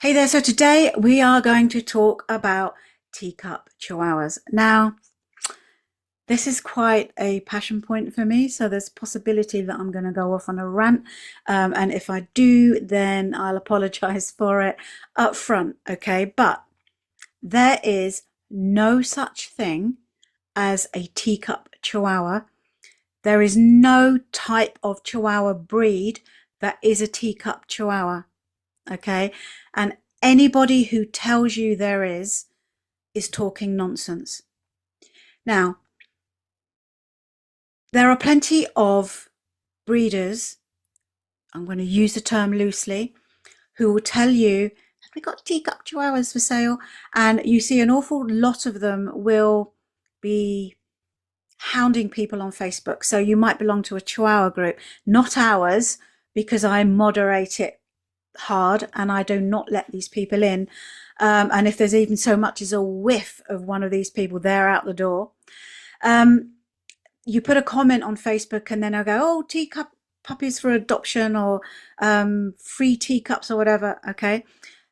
Hey there, so today we are going to talk about teacup chihuahuas. Now, this is quite a passion point for me, so there's possibility that I'm going to go off on a rant. And if I do, then I'll apologize for it up front, okay? But there is no such thing as a teacup chihuahua. There is no type of chihuahua breed that is a teacup chihuahua, okay? And anybody who tells you there is talking nonsense. Now, there are plenty of breeders, I'm going to use the term loosely, who will tell you, we got teacup chihuahuas for sale, and you see an awful lot of them will be hounding people on Facebook. So you might belong to a chihuahua group, not ours, because I moderate it hard and I do not let these people in. And if there's even so much as a whiff of one of these people, they're out the door. You put a comment on Facebook and then I'll go, oh, teacup puppies for adoption or free teacups or whatever. Okay.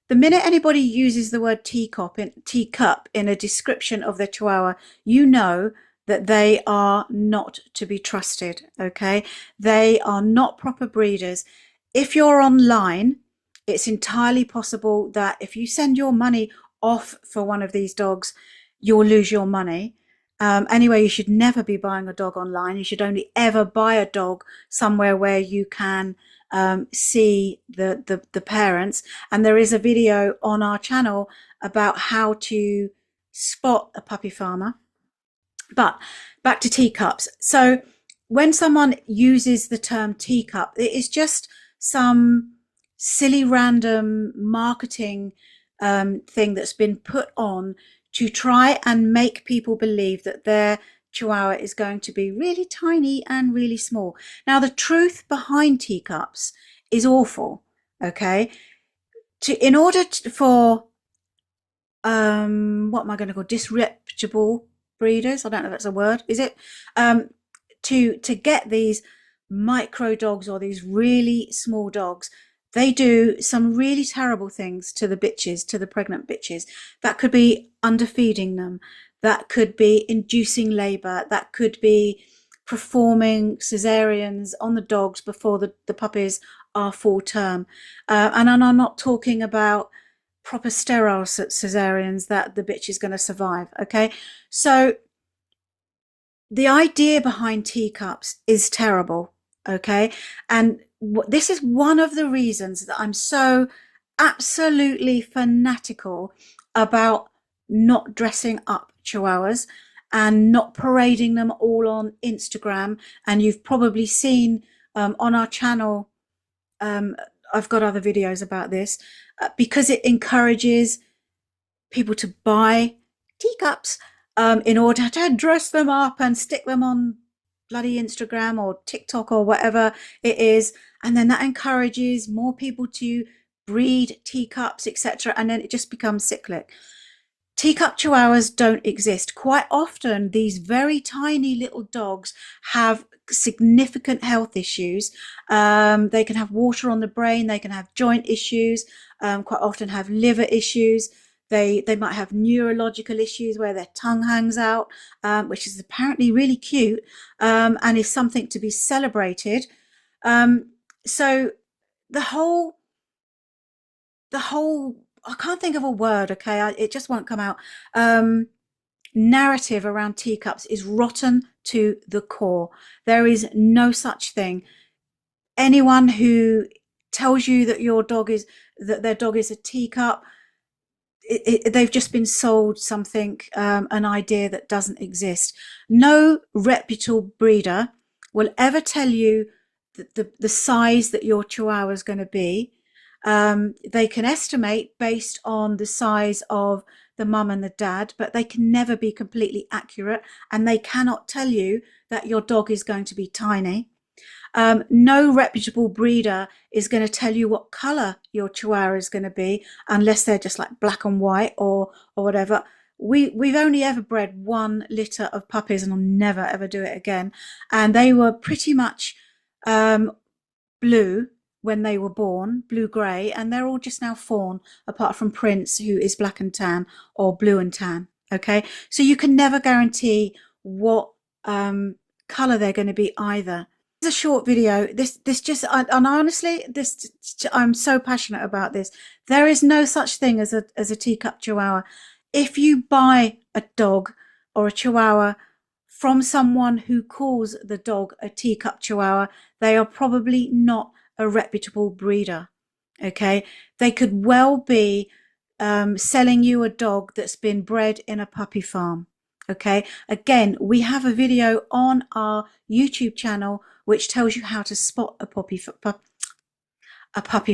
The minute anybody uses the word teacup in a description of their chihuahua, you know that they are not to be trusted. Okay. They are not proper breeders. If you're online, it's entirely possible that if you send your money off for one of these dogs, you'll lose your money. Anyway, you should never be buying a dog online. You should only ever buy a dog somewhere where you can see the parents. And there is a video on our channel about how to spot a puppy farmer. But back to teacups. So when someone uses the term teacup, it is just some silly random marketing thing that's been put on to try and make people believe that their chihuahua is going to be really tiny and really small. Now, the truth behind teacups is awful, okay? In order for, what am I going to call, disreputable breeders, I don't know if that's a word, is it? To get these micro dogs or these really small dogs, they do some really terrible things to the bitches, to the pregnant bitches. That could be underfeeding them. That could be inducing labor. That could be performing cesareans on the dogs before the puppies are full term. And I'm not talking about proper sterile cesareans that the bitch is going to survive. Okay. So the idea behind teacups is terrible. Okay. And this is one of the reasons that I'm so absolutely fanatical about not dressing up chihuahuas and not parading them all on Instagram. And you've probably seen on our channel, I've got other videos about this, because it encourages people to buy teacups in order to dress them up and stick them on bloody Instagram or TikTok or whatever it is. And then that encourages more people to breed teacups, etc. And then it just becomes cyclic. Teacup chihuahuas don't exist. Quite often, these very tiny little dogs have significant health issues. They can have water on the brain. They can have joint issues, quite often have liver issues. They might have neurological issues where their tongue hangs out, which is apparently really cute and is something to be celebrated. So the whole, I can't think of a word, okay? It just won't come out. Narrative around teacups is rotten to the core. There is no such thing. Anyone who tells you that their dog is a teacup, they've just been sold something, an idea that doesn't exist. No reputable breeder will ever tell you the size that your chihuahua is going to be. They can estimate based on the size of the mum and the dad, but they can never be completely accurate, and they cannot tell you that your dog is going to be tiny. No reputable breeder is going to tell you what color your chihuahua is going to be unless they're just like black and white or whatever. We've only ever bred one litter of puppies, and I'll never ever do it again. And they were pretty much blue when they were born, blue-grey, and they're all just now fawn, apart from Prince, who is black and tan or blue and tan. Okay, so you can never guarantee what color they're going to be either. It's a short video. This just, and honestly, this, I'm so passionate about this. There is no such thing as a teacup Chihuahua. If you buy a dog or a Chihuahua from someone who calls the dog a teacup Chihuahua, they are probably not a reputable breeder. Okay, they could well be selling you a dog that's been bred in a puppy farm. Okay, again, we have a video on our YouTube channel which tells you how to spot a puppy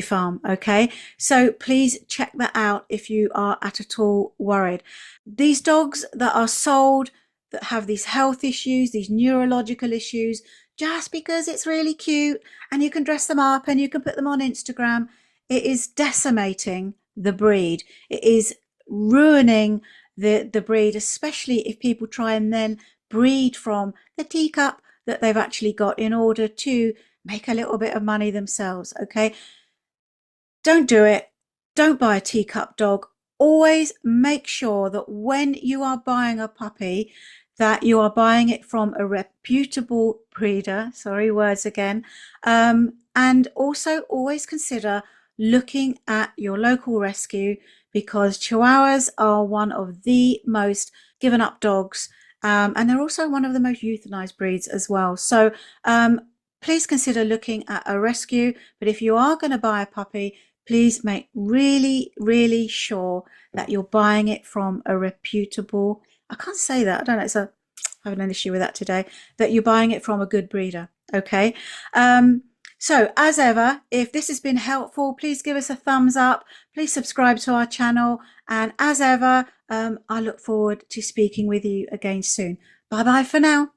farm. Okay, so please check that out if you are at all worried. These dogs that are sold that have these health issues, these neurological issues, just because it's really cute and you can dress them up and you can put them on Instagram, it is decimating the breed. It is ruining the breed, especially if people try and then breed from the teacup that they've actually got in order to make a little bit of money themselves. Okay, don't do it. Don't buy a teacup dog. Always make sure that when you are buying a puppy, that you are buying it from a reputable breeder. Sorry, words again. And also always consider looking at your local rescue, because Chihuahuas are one of the most given up dogs, and they're also one of the most euthanized breeds as well. So please consider looking at a rescue. But if you are going to buy a puppy, please make really sure that you're buying it from a reputable, I can't say that, I don't know, I'm having an issue with that today, that you're buying it from a good breeder. Okay, so as ever, if this has been helpful, please give us a thumbs up, please subscribe to our channel, and as ever, I look forward to speaking with you again soon. Bye bye for now.